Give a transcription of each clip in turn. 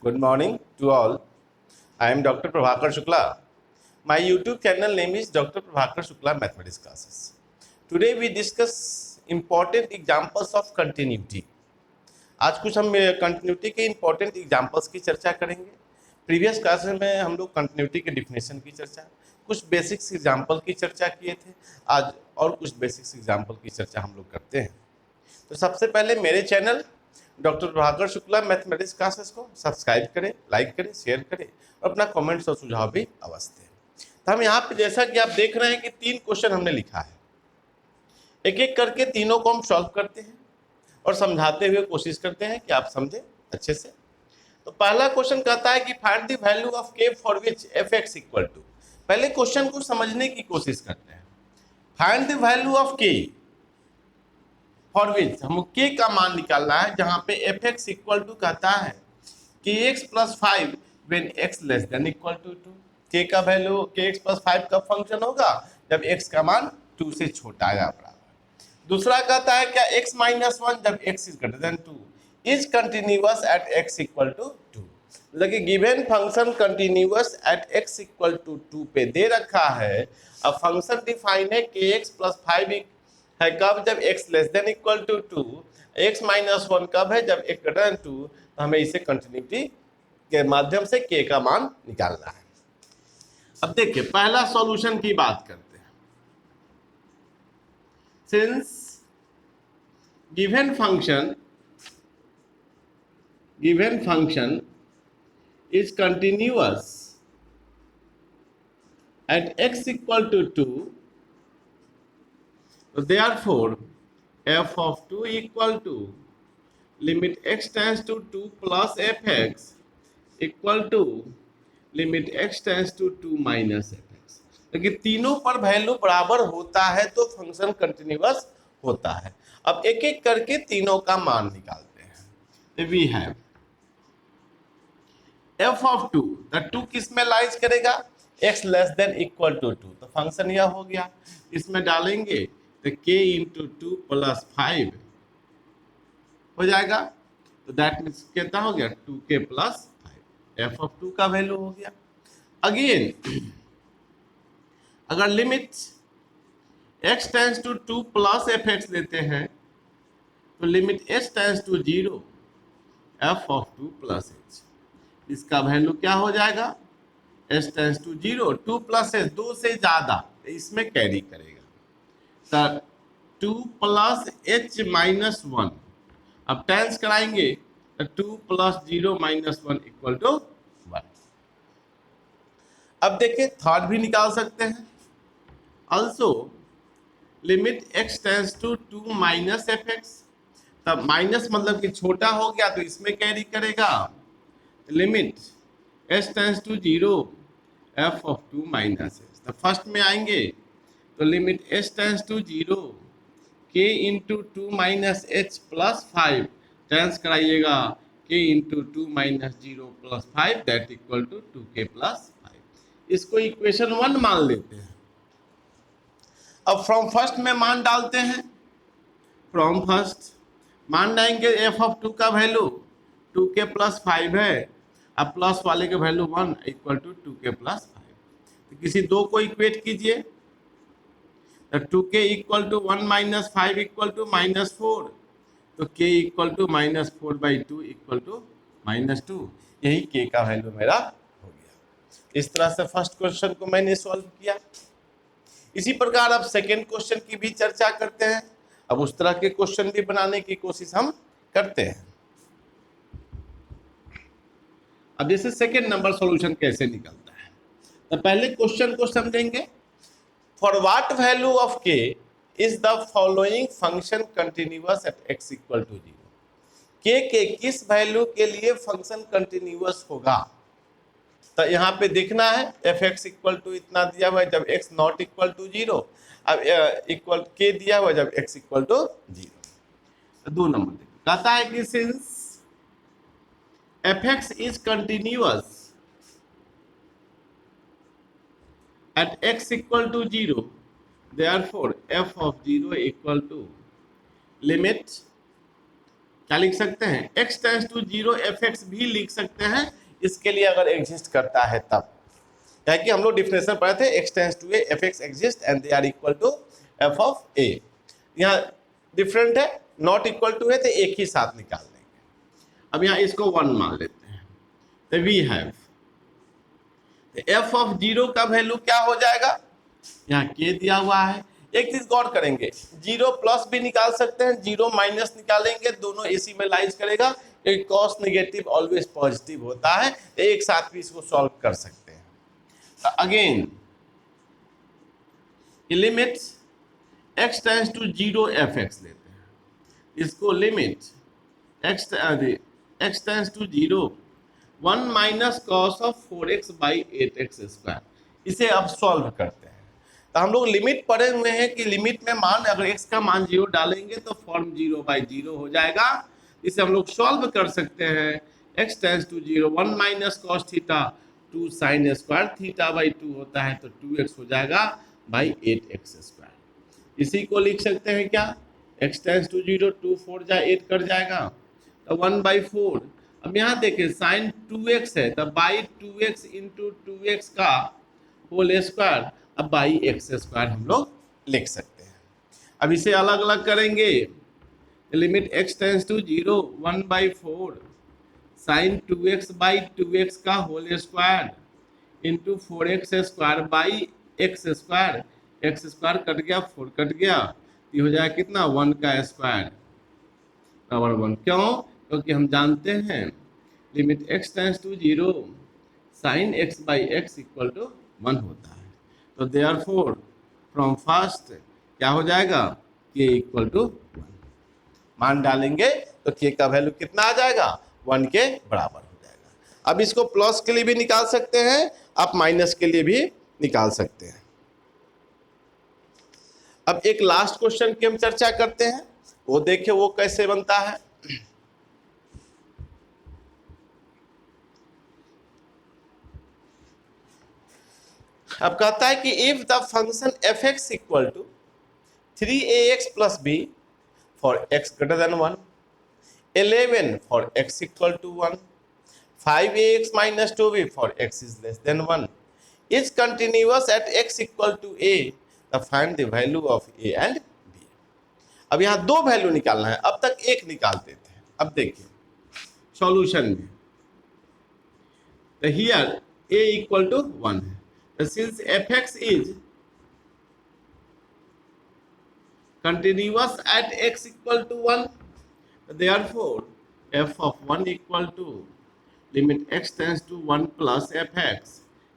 Good morning to all. I am Dr. Prabhakar Shukla. My YouTube channel name is Dr. Prabhakar Shukla Mathematics Classes. Today we discuss important examples of continuity. आज कुछ हम continuity के important examples की चर्चा करेंगे. Previous classes में हम लोग कंटिन्यूटी के डिफिनेशन की चर्चा, कुछ बेसिक्स एग्जाम्पल की चर्चा किए थे. आज और कुछ बेसिक्स एग्जाम्पल की चर्चा हम लोग करते हैं. तो सबसे पहले मेरे channel doctor Prabhakar Shukla mathematics classes को सब्सक्राइब करें, लाइक करें, शेयर करें और अपना कमेंट्स और सुझाव भी अवश्य दें. तो हम यहाँ पे जैसा कि आप देख रहे हैं कि 3 क्वेश्चन हमने लिखा है. एक एक करके तीनों को हम सॉल्व करते हैं और समझाते हुए कोशिश करते हैं कि आप समझें अच्छे से. तो पहला क्वेश्चन कहता है कि find the value of K for which F X equal to. पहले क्वेश्चन को समझने की कोशिश करते हैं. Find the value of K for which हमको के का मान निकालना है जहां पे एफ एक्स इक्वल टू कहता है कि x plus 5 when x less than equal to 2. K का वैल्यू के एक्स प्लस 5 का फंक्शन होगा जब एक्स का मान 2 से छोटा या बराबर. दूसरा कहता है क्या x माइनस 1 जब x is greater than 2 is continuous at x equal to 2. मतलब कि given function continuous at x equal to 2 पे दे रखा है. अब फंक्शन डिफाइन है कि x प्लस 5 है कब जब x less than equal to 2, x minus 1 कब है जब x ग्रेटर देन 2. तो हमें इसे कंटिन्यूटी के माध्यम से k का मान निकालना है. अब देखिए पहला सॉल्यूशन की बात करते हैं. Since given function is continuous at x equal to 2, so therefore f of 2 equal to limit x tends to 2 plus fx equal to limit x tends to 2 minus fx. लेकिन तीनों पर वैल्यू बराबर होता है तो फंक्शन कंटिन्यूअस होता है. अब एक एक करके तीनों का मान निकालते हैं. We have f of 2, the 2 किस में लाइज करेगा x less than equal to 2. तो फंक्शन यह हो गया. इसमें डालेंगे तो k इंटू 2 प्लस 5 हो जाएगा. तो दैट मीन्स कितना हो गया 2k प्लस 5. f ऑफ 2 का वैल्यू हो गया. अगेन अगर limit x tends to 2 plus fx लेते हैं तो limit h tends to 0 f of 2 plus h. इसका वैल्यू क्या हो जाएगा h tends to 0 2 plus h 2 से ज्यादा इसमें कैरी करेगा तो 2 प्लस h माइनस 1. अब टेंस कराएंगे तो 2 प्लस 0 माइनस 1 इक्वल टू 1. अब देखिए थर्ड भी निकाल सकते हैं. Also limit x tends to 2 minus fx. तब माइनस मतलब कि छोटा हो गया तो इसमें कैरी करेगा. Limit h tends to 0 f of 2 minus h. तो फर्स्ट में आएंगे तो limit h tends to 0 k into 2 minus h plus 5 tends कराइएगा k into 2 minus 0 plus 5 that equal to 2k plus 5. इसको इक्वेशन 1 मान लेते हैं. अब फ्रॉम फर्स्ट में मान डालते हैं. फ्रॉम फर्स्ट मान डालेंगे f ऑफ 2 का वैल्यू 2k प्लस 5 है. अब प्लस वाले के value 1 equal to 2k plus 5. तो किसी दो को इक्वेट कीजिए तो 2k equal to 1 minus 5 equal to minus 4. तो k equal to minus 4/2 equal to minus 2. यही k का वैल्यू मेरा हो गया. इस तरह से फर्स्ट क्वेश्चन को मैंने सॉल्व किया. इसी प्रकार अब सेकेंड क्वेश्चन की भी चर्चा करते हैं. अब उस तरह के क्वेश्चन भी बनाने की कोशिश हम करते हैं. अब जैसे सेकेंड नंबर सॉल्यूशन कैसे निकलता है तो पहले क्वेश्चन को समझेंगे. For what value of k is the following function continuous at x equal to 0. K किस वैल्यू के लिए फंक्शन कंटिन्यूअस होगा. तो यहाँ पे देखना है एफ एक्स इक्वल टू इतना दिया हुआ है जब x नॉट इक्वल टू 0. अब इक्वल के दिया हुआ है जब x इक्वल टू 0. तो 2 नंबर कहता है कि since fx is continuous at x equal to 0, therefore f of 0 equal to limit क्या लिख सकते हैं, x टेंस टू 0 fx भी लिख सकते हैं, इसके लिए अगर एग्जिस्ट करता है तब। क्या कि हम लोग डिफिनेशन पढ़े थे, x tends to a fx exist and they are equal to f of a। यहाँ डिफरेंट है, नॉट इक्वल टू है तो एक ही साथ निकाल लेंगे। अब यहाँ इसको 1 मान लेते हैं, तो वी हैव f ऑफ 0 का वैल्यू क्या हो जाएगा, यहाँ k दिया हुआ है। एक चीज गौर करेंगे, 0 प्लस भी निकाल सकते हैं, 0 माइनस निकालेंगे, दोनों इसी में लाइज करेगा, क्योंकि कॉस नेगेटिव ऑलवेज पॉजिटिव होता है, एक साथ भी इसको सॉल्व कर सकते हैं। तो again limit x tends to 0 fx लेते हैं, इसको limit x tends to 0 1 minus cos of 4x by 8x square, इसे अब सॉल्व करते हैं। तो हम लोग लिमिट पढ़े हुए हैं कि लिमिट में मान अगर x का मान 0 डालेंगे तो फॉर्म 0 बाई 0 हो जाएगा, इसे हम लोग सॉल्व कर सकते हैं। x tends to 0 1 minus cos theta 2 sine square theta by 2 होता है, तो 2x हो जाएगा बाई 8x स्क्वायर। इसी को लिख सकते हैं क्या, x टेंस टू 0 2 4 जा 8 कर जाएगा, तो 1 बाई 4। अब यहाँ देखें साइन 2x है, तो बाई 2x इंटू 2x का होल स्क्वायर, अब बाई x स्क्वायर हम लोग लिख सकते हैं। अब इसे अलग अलग करेंगे, limit x tends to 0 1 by 4 sine 2x by 2x का whole square into 4x square by x square, x square कट गया 4 कट गया, ये हो जाएगा कितना 1 का स्क्वायर बराबर 1। क्यों, क्योंकि हम जानते हैं limit x tends to 0 sine x by x equal to 1 होता है। तो देयरफॉर फ्रॉम फर्स्ट क्या हो जाएगा, k इक्वल टू 1। मान डालेंगे तो k का वैल्यू कितना आ जाएगा, 1 के बराबर हो जाएगा। अब इसको प्लस के लिए भी निकाल सकते हैं, आप माइनस के लिए भी निकाल सकते हैं। अब एक लास्ट क्वेश्चन की हम चर्चा करते हैं, वो देखिए वो कैसे बनता है। अब कहता है कि if the function fx equal to 3ax plus b for x greater than 1, 11 for x equal to 1, 5ax minus 2b for x is less than 1 is continuous at x equal to a, the find the value of a and b। अब यहाँ दो value निकालना है, अब तक एक निकालते थे। अब देखिए सॉल्यूशन में, तो हियर a इक्वल टू 1 है, since fx is continuous at x equal to 1, therefore f of 1 equal to limit x tends to 1 plus fx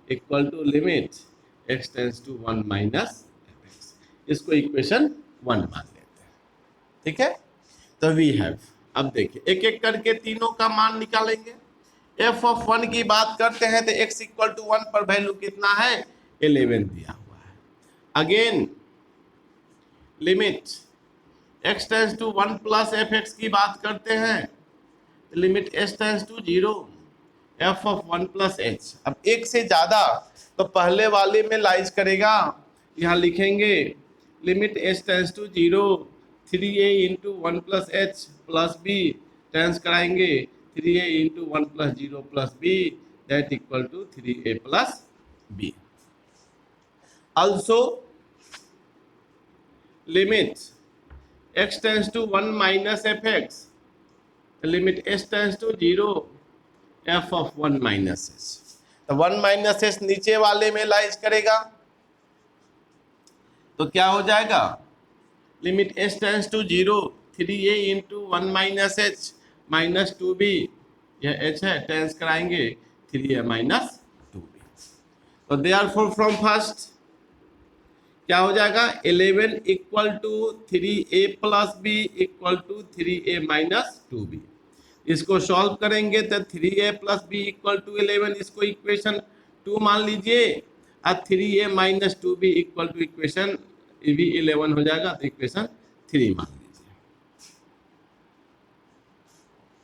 equal to limit x tends to 1 minus fx। इसको equation 1 मान लेते हैं, ठीक है। तो we have, अब देखिए एक एक करके तीनों का मान निकालेंगे। f ऑफ 1 की बात करते हैं तो x इक्वल टू 1 पर वैल्यू कितना है, 11 दिया हुआ है। Again limit x tends to 1 plus fx की बात करते हैं, limit s tends to 0 f of 1 plus h। अब एक से ज्यादा तो पहले वाले में लाइज करेगा, यहाँ लिखेंगे limit s tends to 0 3a into 1 plus h plus b, tends कराएंगे 3a into 1 plus 0 plus b that equal to 3a plus b। Also limit x tends to 1 minus fx, limit s tends to 0 f of 1 minus s। तो 1 minus S नीचे वाले में lies करेगा, तो क्या हो जाएगा, limit s tends to 0 3a into 1 minus h minus 2b, यह h है, टेंस कराएंगे 3a माइनस 2b। तो देयरफॉर फ्रॉम फर्स्ट क्या हो जाएगा, 11 equal to 3a plus b equal to 3a minus 2b। इसको सॉल्व करेंगे तो 3a plus b equal to 11, इसको इक्वेशन 2 मान लीजिए, और 3a minus 2b equal two equation भी 11 हो जाएगा, तो इक्वेशन 3 मान लीजिए,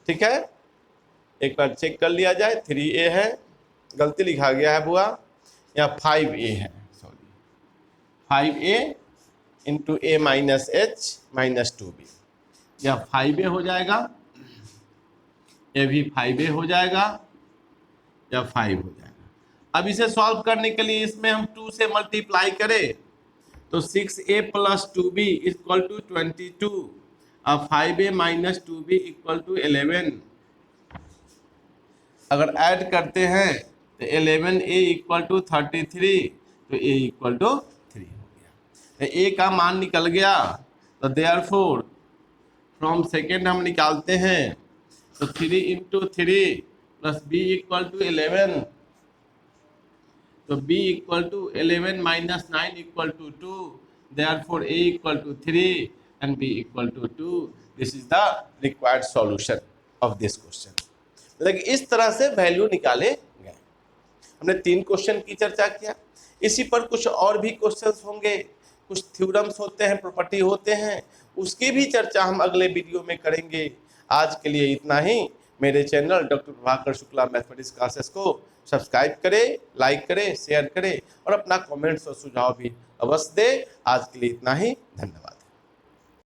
ठीक है। एक बार चेक कर लिया जाए, 3a है, गलती लिखा गया है बुआ, यहाँ 5a है, 5a into a minus h minus 2b, यह 5a हो जाएगा। ये भी 5a हो जाएगा या 5 हो जाएगा। अब इसे सॉल्व करने के लिए इसमें हम 2 से मल्टीप्लाई करें तो 6a plus 2b equal to 22 और 5a minus 2b equal to 11। अगर ऐड करते हैं तो 11a इक्वल टू 33 तो a इक्वल टू 3 हो गया। तो a का मान निकल गया तो देयरफॉर फ्रॉम सेकेंड हम निकालते हैं तो 3 into 3 plus b equal to 11 तो b equal to 11 minus 9 equal to 2 therefore a equal to 3 and b equal to 2। This is the required solution of this question. मतलब इस तरह से वैल्यू निकाले गए। हमने 3 क्वेश्चन की चर्चा किया, इसी पर कुछ और भी क्वेश्चंस होंगे, कुछ थ्योरम्स होते हैं, प्रॉपर्टी होते हैं, उसकी भी चर्चा हम अगले वीडियो में करेंगे। आज के लिए इतना ही। मेरे channel doctor Prabhakar Shukla mathematics classes को सब्सक्राइब करें, लाइक करें, शेयर करें और अपना कमेंट्स और सुझाव भी अवश्य दें। आज के लिए इतना ही, धन्यवाद।